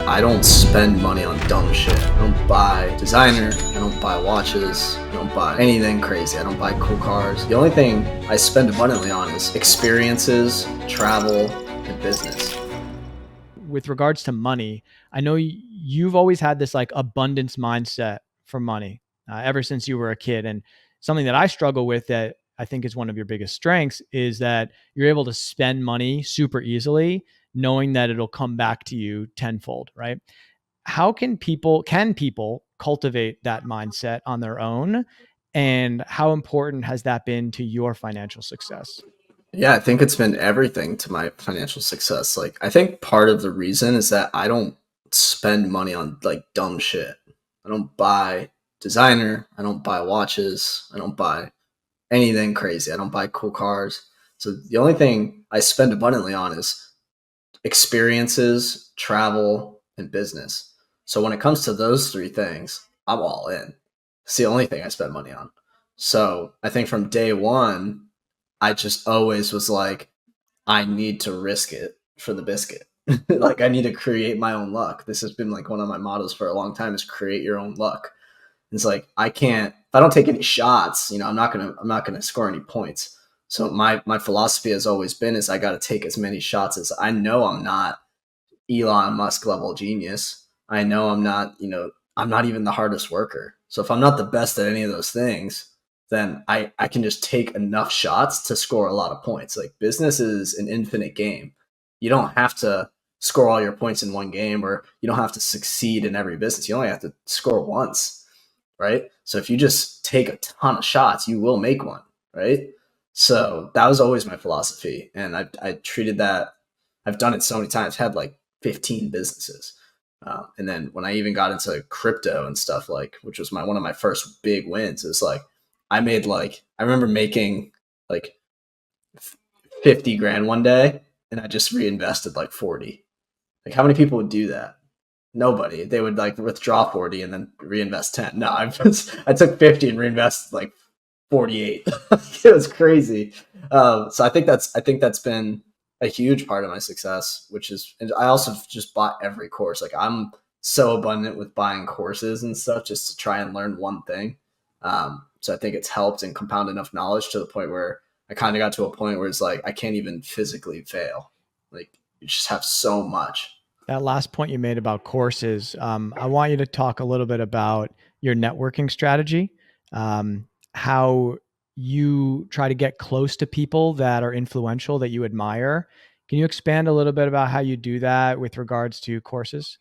I don't spend money on dumb shit. I don't buy designer. I don't buy watches. I don't buy anything crazy. I don't buy cool cars. The only thing I spend abundantly on is experiences, travel, and business. With regards to money, I know you've always had this like abundance mindset for money ever since you were a kid. And something that I struggle with that I think is one of your biggest strengths is that you're able to spend money super easily, knowing that it'll come back to you tenfold, right? How can people cultivate that mindset on their own? And how important has that been to your financial success? Yeah, I think it's been everything to my financial success. Like, I think part of the reason is that I don't spend money on like dumb shit. I don't buy designer. I don't buy watches. I don't buy anything crazy. I don't buy cool cars. So the only thing I spend abundantly on is experiences, travel, and business. So when it comes to those three things, I'm all in. It's the only thing I spend money on. So I think from day one, I just always was like, I need to risk it for the biscuit. Like I need to create my own luck. This has been like one of my mottos for a long time is create your own luck. It's like I can't if I don't take any shots, I'm not gonna score any points. So my philosophy has always been is I gotta take as many shots as I know I'm not Elon Musk level genius. I know I'm not even the hardest worker. So if I'm not the best at any of those things, then I can just take enough shots to score a lot of points. Like business is an infinite game. You don't have to score all your points in one game or you don't have to succeed in every business. You only have to score once, right? So if you just take a ton of shots, you will make one, right? So that was always my philosophy. And I treated that, I've done it so many times, had like 15 businesses. And then when I even got into crypto and stuff, like, which was one of my first big wins, is like, I remember making like 50 grand one day and I just reinvested like 40. Like, how many people would do that? Nobody. They would like withdraw 40 and then reinvest 10. No, I took 50 and reinvested like 48. It was crazy. So I think that's been a huge part of my success, which is, and I also just bought every course. Like I'm so abundant with buying courses and stuff just to try and learn one thing. So I think it's helped and compound enough knowledge to the point where I kind of got to a point where it's like I can't even physically fail. Like you just have so much. That last point you made about courses, I want you to talk a little bit about your networking strategy, how you try to get close to people that are influential that you admire. Can you expand a little bit about how you do that with regards to courses?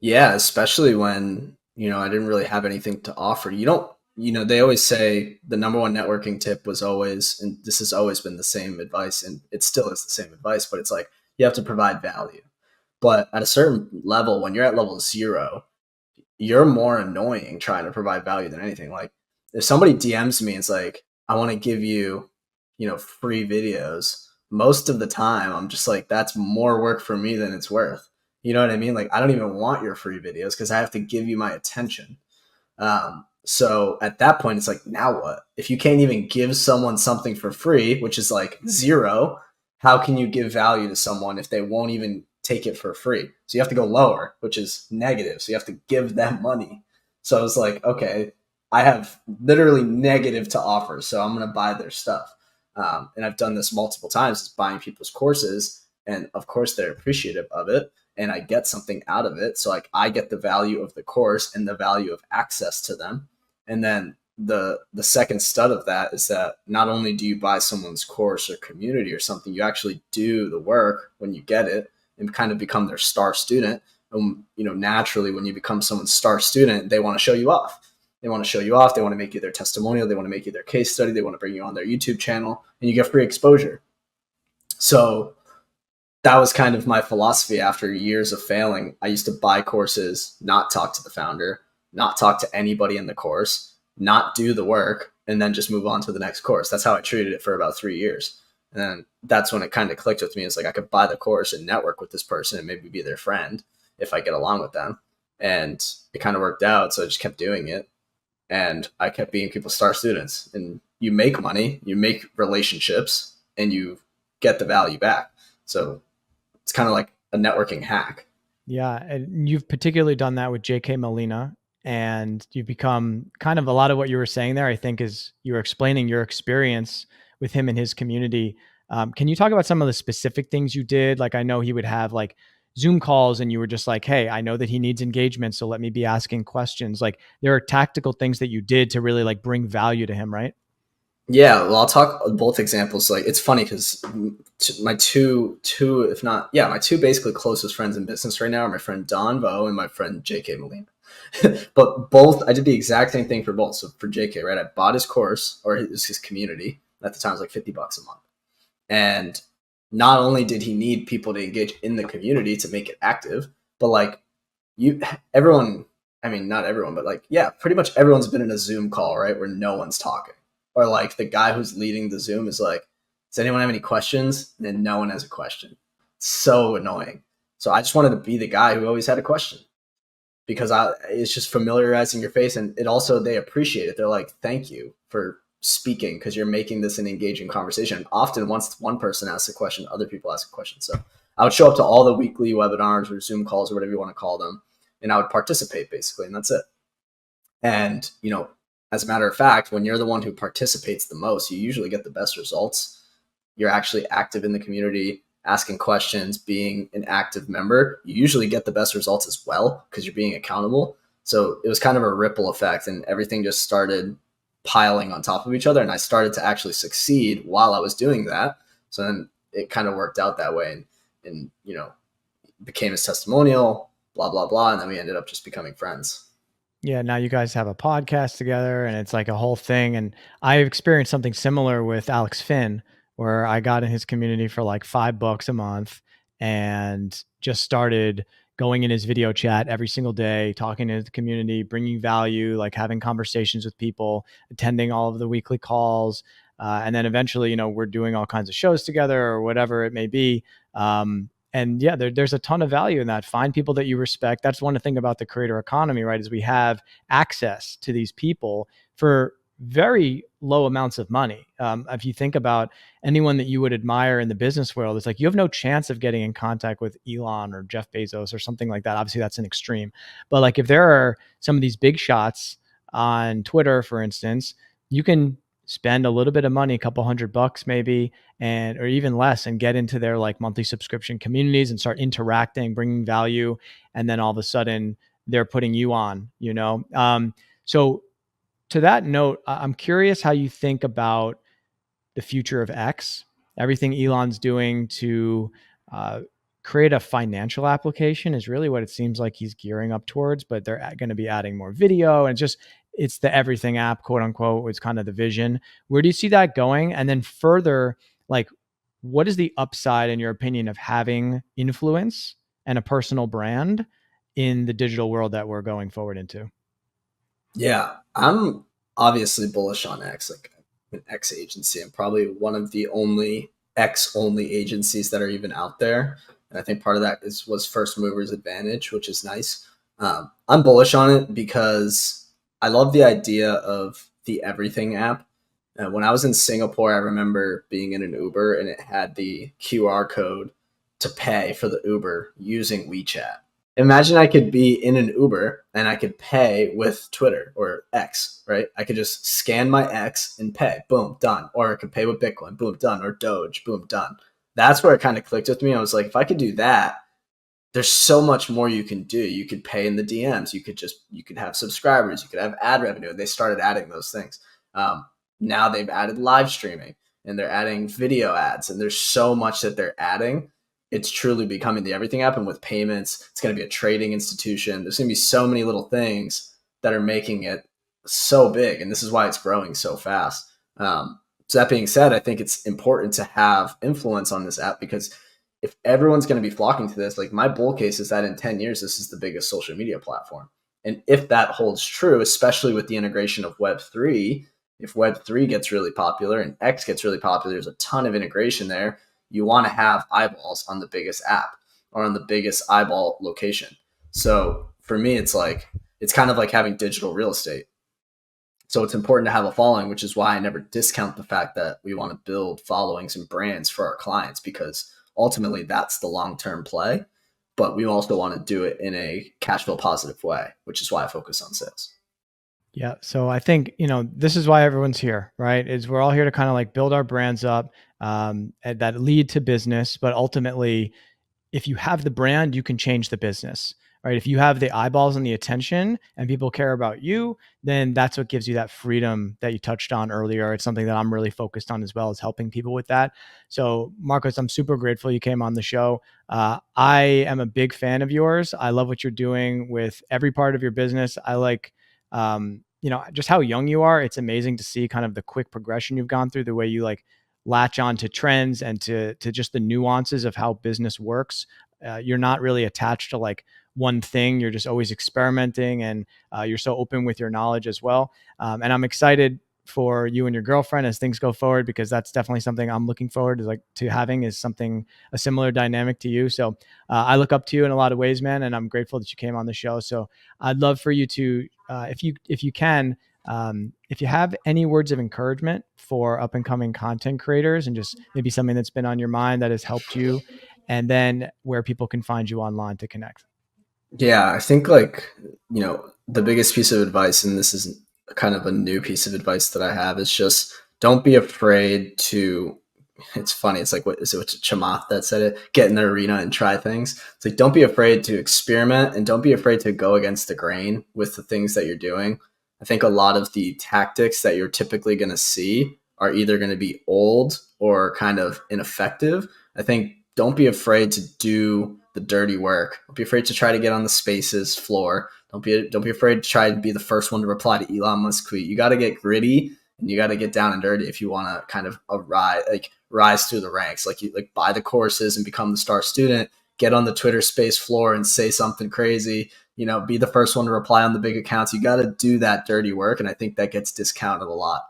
Yeah, especially when, I didn't really have anything to offer. You don't, they always say the number one networking tip was always, and this has always been the same advice, and it still is the same advice, but it's like you have to provide value. But at a certain level, when you're at level zero, you're more annoying trying to provide value than anything. Like if somebody DMs me, it's like, I want to give you, free videos. Most of the time, I'm just like, that's more work for me than it's worth. You know what I mean? Like, I don't even want your free videos because I have to give you my attention. So at that point, it's like, now what? If you can't even give someone something for free, which is like zero, how can you give value to someone if they won't even take it for free? So you have to go lower, which is negative. So you have to give them money. So I was like, okay, I have literally negative to offer. So I'm going to buy their stuff. And I've done this multiple times, is buying people's courses. And of course, they're appreciative of it. And I get something out of it. So like I get the value of the course and the value of access to them. And then the second stud of that is that not only do you buy someone's course or community or something, you actually do the work when you get it and kind of become their star student. And naturally, when you become someone's star student, they want to show you off. They want to show you off. They want to make you their testimonial. They want to make you their case study. They want to bring you on their YouTube channel, and you get free exposure. So that was kind of my philosophy after years of failing. I used to buy courses, not talk to the founder, not talk to anybody in the course, not do the work, and then just move on to the next course. That's how I treated it for about 3 years. And then that's when it kind of clicked with me. It's like I could buy the course and network with this person and maybe be their friend if I get along with them. And it kind of worked out. So I just kept doing it. And I kept being people's star students. And you make money, you make relationships, and you get the value back. So it's kind of like a networking hack. Yeah, and you've particularly done that with JK Molina, and you've become kind of a lot of what you were saying there, I think, is you were explaining your experience with him and his community. Can you talk about some of the specific things you did? Like, I know he would have like Zoom calls, and you were just like, hey, I know that he needs engagement, so let me be asking questions. Like, there are tactical things that you did to really like bring value to him, right? Yeah, well, I'll talk both examples. Like, it's funny because my two, if not, yeah, my two basically closest friends in business right now are my friend Don Vo and my friend JK Molina. But both, I did the exact same thing for both. So for JK, right, I bought his course, or his community. At the time, it was like $50 a month. And not only did he need people to engage in the community to make it active, but like you, everyone, I mean, not everyone, but like, yeah, pretty much everyone's been in a Zoom call, right? Where no one's talking. Or like the guy who's leading the Zoom is like, does anyone have any questions? And then no one has a question. So annoying. So I just wanted to be the guy who always had a question because it's just familiarizing your face. And it also, they appreciate it. They're like, thank you for speaking because you're making this an engaging conversation. And often once one person asks a question, other people ask a question. So I would show up to all the weekly webinars or Zoom calls or whatever you want to call them, and I would participate basically, and that's it. And, as a matter of fact, when you're the one who participates the most, you usually get the best results. You're actually active in the community, asking questions, being an active member. You usually get the best results as well because you're being accountable. So it was kind of a ripple effect, and everything just started piling on top of each other. And I started to actually succeed while I was doing that. So then it kind of worked out that way, and became his testimonial, blah, blah, blah. And then we ended up just becoming friends. Yeah, now you guys have a podcast together and it's like a whole thing. And I experienced something similar with Alex Finn, where I got in his community for like $5 a month and just started going in his video chat every single day, talking to the community, bringing value, like having conversations with people, attending all of the weekly calls. And then eventually, we're doing all kinds of shows together or whatever it may be. And yeah, there's a ton of value in that. Find people that you respect. That's one thing about the creator economy, right? Is we have access to these people for very low amounts of money. If you think about anyone that you would admire in the business world, it's like you have no chance of getting in contact with Elon or Jeff Bezos or something like that. Obviously, that's an extreme. But like if there are some of these big shots on Twitter, for instance, you can spend a little bit of money, a couple $100 maybe, and or even less, and get into their like monthly subscription communities and start interacting, bringing value, and then all of a sudden they're putting you on. So to that note, I'm curious how you think about the future of X, everything Elon's doing to uh, create a financial application is really what it seems like he's gearing up towards, but they're going to be adding more video and it's the everything app, quote unquote, is kind of the vision. Where do you see that going? And then further, like, what is the upside, in your opinion, of having influence and a personal brand in the digital world that we're going forward into? Yeah, I'm obviously bullish on X, like an X agency. I'm probably one of the only X only agencies that are even out there. And I think part of that was first movers advantage, which is nice. I'm bullish on it because I love the idea of the everything app. When I was in Singapore, I remember being in an Uber and it had the QR code to pay for the Uber using WeChat. Imagine I could be in an Uber and I could pay with Twitter or X, right? I could just scan my X and pay, boom, done. Or I could pay with Bitcoin, boom, done. Or Doge, boom, done. That's where it kind of clicked with me. I was like, if I could do that, there's so much more you can do. You could pay in the DMs. You could have subscribers. You could have ad revenue. They started adding those things. Now they've added live streaming and they're adding video ads, and there's so much that they're adding. It's truly becoming the everything app. And with payments, it's going to be a trading institution. There's going to be so many little things that are making it so big. And this is why it's growing so fast. So that being said, I think it's important to have influence on this app because if everyone's going to be flocking to this, like my bull case is that in 10 years, this is the biggest social media platform. And if that holds true, especially with the integration of Web3, if Web3 gets really popular and X gets really popular, there's a ton of integration there. You want to have eyeballs on the biggest app or on the biggest eyeball location. So for me, it's kind of like having digital real estate. So it's important to have a following, which is why I never discount the fact that we want to build followings and brands for our clients, because ultimately that's the long-term play. but we also want to do it in a cash flow positive way, which is why I focus on sales. Yeah. So I think, this is why everyone's here, right? Is we're all here to kind of like build our brands up, and that lead to business. But ultimately, if you have the brand, you can change the business, right? If you have the eyeballs and the attention and people care about you, then that's what gives you that freedom that you touched on earlier. It's something that I'm really focused on as well, as helping people with that. So Marcos, I'm super grateful you came on the show. I am a big fan of yours. I love what you're doing with every part of your business. I like, just how young you are. It's amazing to see kind of the quick progression you've gone through, the way you like latch on to trends and to just the nuances of how business works. You're not really attached to like one thing. You're just always experimenting, and you're so open with your knowledge as well. And I'm excited for you and your girlfriend as things go forward, because that's definitely something I'm looking forward to having, is something, a similar dynamic to you. So I look up to you in a lot of ways, man, and I'm grateful that you came on the show. So I'd love for you to, if you can, if you have any words of encouragement for up and coming content creators, and just maybe something that's been on your mind that has helped you, and then where people can find you online to connect. Yeah, I think like, the biggest piece of advice, and this is kind of a new piece of advice that I have, is just don't be afraid to. It's funny. It's like, what is it? Chamath that said it. Get in the arena and try things. It's like, don't be afraid to experiment, and don't be afraid to go against the grain with the things that you're doing. I think a lot of the tactics that you're typically going to see are either going to be old or kind of ineffective. I think don't be afraid to do the dirty work. Don't be afraid to try to get on the Spaces floor. Don't be afraid to try to be the first one to reply to Elon Musk tweet. You got to get gritty and you got to get down and dirty if you want to kind of rise through the ranks. Like, you like buy the courses and become the star student. Get on the Twitter Space floor and say something crazy. Be the first one to reply on the big accounts. You got to do that dirty work, and I think that gets discounted a lot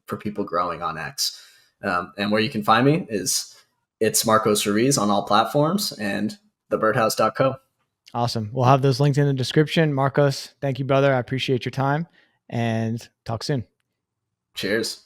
for people growing on X. And where you can find me is it's Marcos Ruiz on all platforms, and thebirdhouse.co. Awesome. We'll have those linked in the description. Marcos, thank you, brother. I appreciate your time, and talk soon. Cheers.